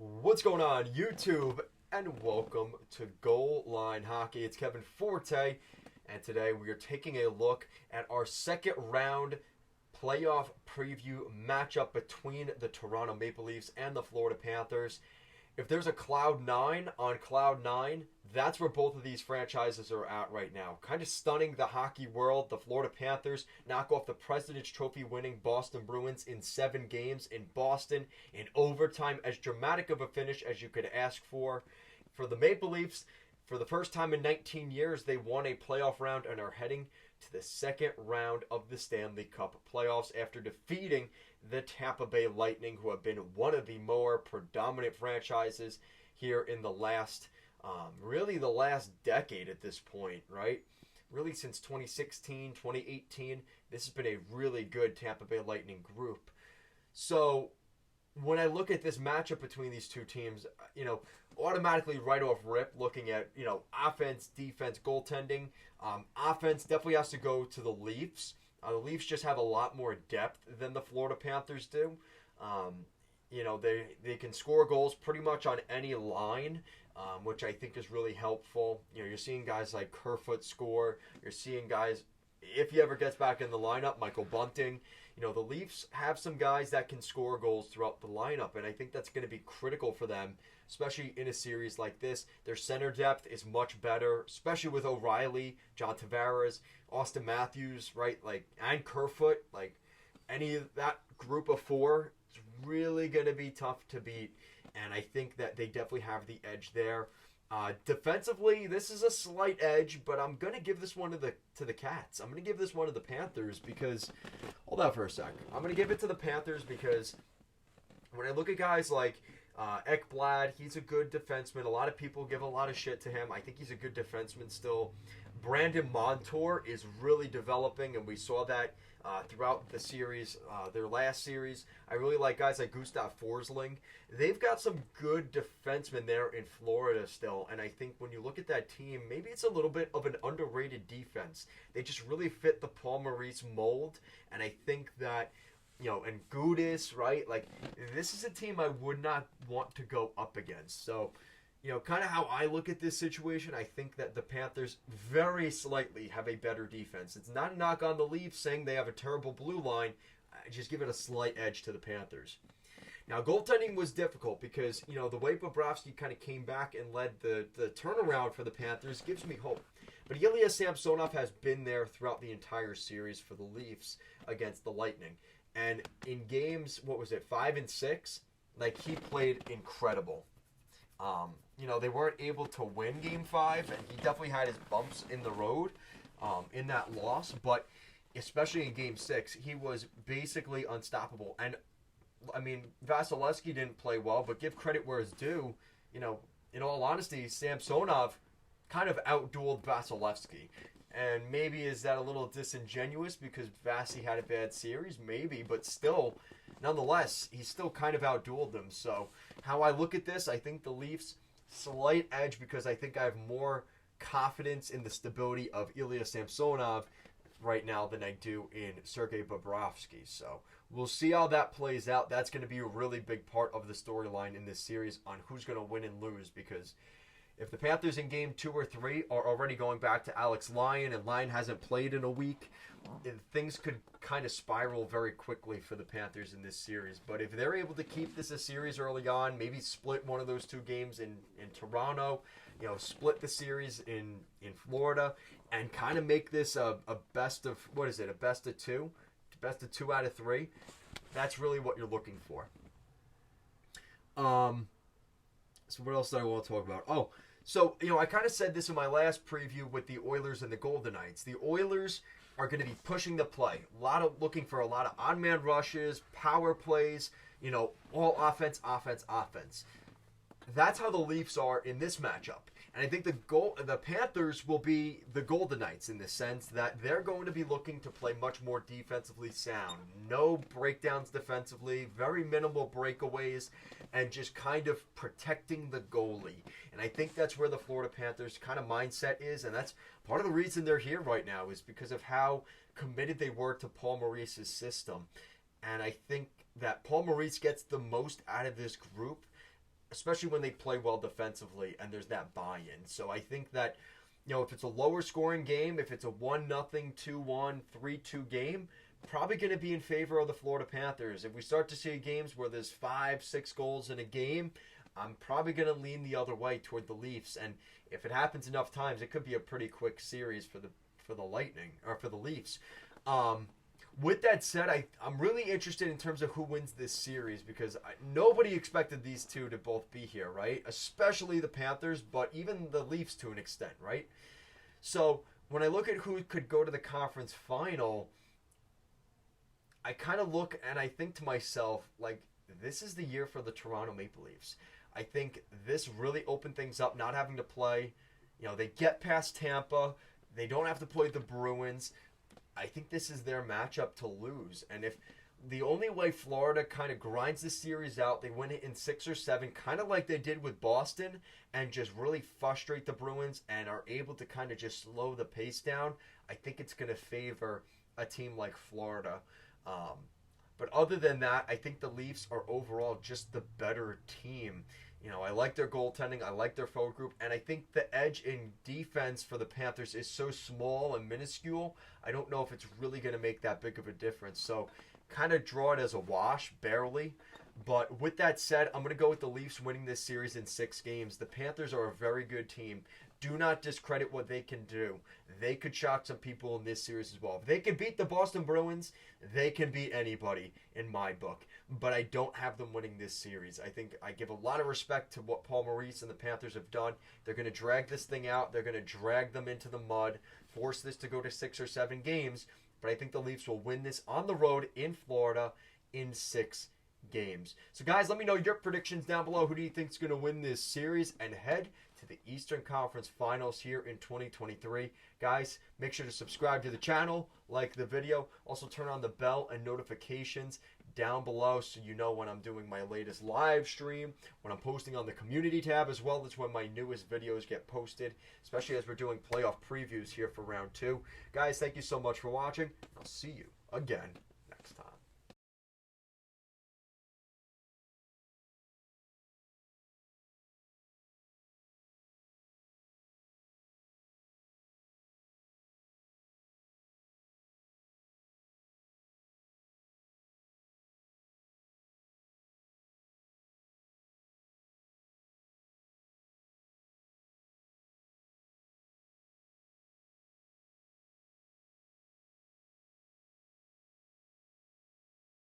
What's going on, YouTube? And welcome to Goal Line Hockey. It's Kevin Forte, and today we are taking a look at our second round playoff preview matchup between the Toronto Maple Leafs and the Florida Panthers. If there's a Cloud 9 on Cloud 9, that's where both of these franchises are at right now. Kind of stunning the hockey world. The Florida Panthers knock off the President's Trophy winning Boston Bruins in 7 games in Boston in overtime. As dramatic of a finish as you could ask for. For the Maple Leafs, for the first time in 19 years, they won a playoff round and are heading to the second round of the Stanley Cup playoffs after defeating the Tampa Bay Lightning, who have been one of the more predominant franchises here in the last, really the last decade at this point, right? Really since 2016, 2018, this has been a really good Tampa Bay Lightning group. So when I look at this matchup between these two teams, automatically right off rip, looking at, offense, defense, goaltending, offense definitely has to go to the Leafs. The Leafs just have a lot more depth than the Florida Panthers do. They can score goals pretty much on any line, which I think is really helpful. You're seeing guys like Kerfoot score. You're seeing guys, if he ever gets back in the lineup, Michael Bunting. The Leafs have some guys that can score goals throughout the lineup, and I think that's going to be critical for them, especially in a series like this. Their center depth is much better, especially with O'Reilly, John Tavares, Austin Matthews, right? And Kerfoot. Any of that group of four is really going to be tough to beat, and I think that they definitely have the edge there. Defensively, this is a slight edge, but I'm going to give this one to the Cats. I'm going to give this one to the Panthers because, hold on for a sec. I'm going to give it to the Panthers because when I look at guys like Ekblad, he's a good defenseman. A lot of people give a lot of shit to him. I think he's a good defenseman still. Brandon Montour is really developing, and we saw that throughout the series, their last series. I really like guys like Gustav Forsling. They've got some good defensemen there in Florida still, and I think when you look at that team, maybe it's a little bit of an underrated defense. They just really fit the Paul Maurice mold, and I think that, and Gudis, right? This is a team I would not want to go up against. So, kind of how I look at this situation, I think that the Panthers very slightly have a better defense. It's not a knock on the Leafs saying they have a terrible blue line. I just give it a slight edge to the Panthers. Now, goaltending was difficult because, the way Bobrovsky kind of came back and led the turnaround for the Panthers gives me hope. But Ilya Samsonov has been there throughout the entire series for the Leafs against the Lightning. And in games, 5 and 6, he played incredible. They weren't able to win Game 5, and he definitely had his bumps in the road in that loss. But especially in Game 6, he was basically unstoppable. And, Vasilevsky didn't play well, but give credit where it's due. In all honesty, Samsonov kind of outdueled Vasilevsky. And maybe is that a little disingenuous because Vasi had a bad series? Maybe, but still, nonetheless, he still kind of outdueled them. So how I look at this, I think the Leafs slight edge because I think I have more confidence in the stability of Ilya Samsonov right now than I do in Sergei Bobrovsky. So we'll see how that plays out. That's going to be a really big part of the storyline in this series on who's going to win and lose, because if the Panthers in Game 2 or 3 are already going back to Alex Lyon and Lyon hasn't played in a week, things could kind of spiral very quickly for the Panthers in this series. But if they're able to keep this a series early on, maybe split one of those 2 games in Toronto, split the series in Florida, and kind of make this a best of, a best of 2? Best of 2 out of 3? That's really what you're looking for. So what else do I want to talk about? Oh, so, I kind of said this in my last preview with the Oilers and the Golden Knights. The Oilers are going to be pushing the play. Looking for a lot of on-man rushes, power plays, all offense, offense, offense. That's how the Leafs are in this matchup. And I think the Panthers will be the Golden Knights in the sense that they're going to be looking to play much more defensively sound. No breakdowns defensively, very minimal breakaways, and just kind of protecting the goalie. And I think that's where the Florida Panthers kind of mindset is, and that's part of the reason they're here right now is because of how committed they were to Paul Maurice's system. And I think that Paul Maurice gets the most out of this group, especially when they play well defensively and there's that buy-in. So I think that, if it's a lower scoring game, if it's a 1-0, 2-1, 3-2 game, probably going to be in favor of the Florida Panthers. If we start to see games where there's 5-6 goals in a game, I'm probably going to lean the other way toward the Leafs. And if it happens enough times, it could be a pretty quick series for the Lightning, or for the Leafs. With that said, I'm really interested in terms of who wins this series, because nobody expected these two to both be here, right? Especially the Panthers, but even the Leafs to an extent, right? So when I look at who could go to the conference final, I kind of look and I think to myself, like, this is the year for the Toronto Maple Leafs. I think this really opened things up, not having to play. They get past Tampa. They don't have to play the Bruins. I think this is their matchup to lose. And if the only way Florida kind of grinds this series out, they win it in 6 or 7, kind of like they did with Boston, and just really frustrate the Bruins and are able to kind of just slow the pace down, I think it's going to favor a team like Florida. But other than that, I think the Leafs are overall just the better team. I like their goaltending, I like their forward group, and I think the edge in defense for the Panthers is so small and minuscule, I don't know if it's really going to make that big of a difference. So kind of draw it as a wash, barely. But with that said, I'm going to go with the Leafs winning this series in 6 games. The Panthers are a very good team. Do not discredit what they can do. They could shock some people in this series as well. If they can beat the Boston Bruins, they can beat anybody in my book. But I don't have them winning this series. I think I give a lot of respect to what Paul Maurice and the Panthers have done. They're going to drag this thing out. They're going to drag them into the mud, force this to go to 6 or 7 games. But I think the Leafs will win this on the road in Florida in 6 games. So guys, let me know your predictions down below. Who do you think is going to win this series and head to the Eastern Conference Finals here in 2023? Guys, make sure to subscribe to the channel, like the video, also turn on the bell and notifications down below so you know when I'm doing my latest live stream, when I'm posting on the community tab, as well as when my newest videos get posted, especially as we're doing playoff previews here for round 2. Guys, thank you so much for watching. I'll see you again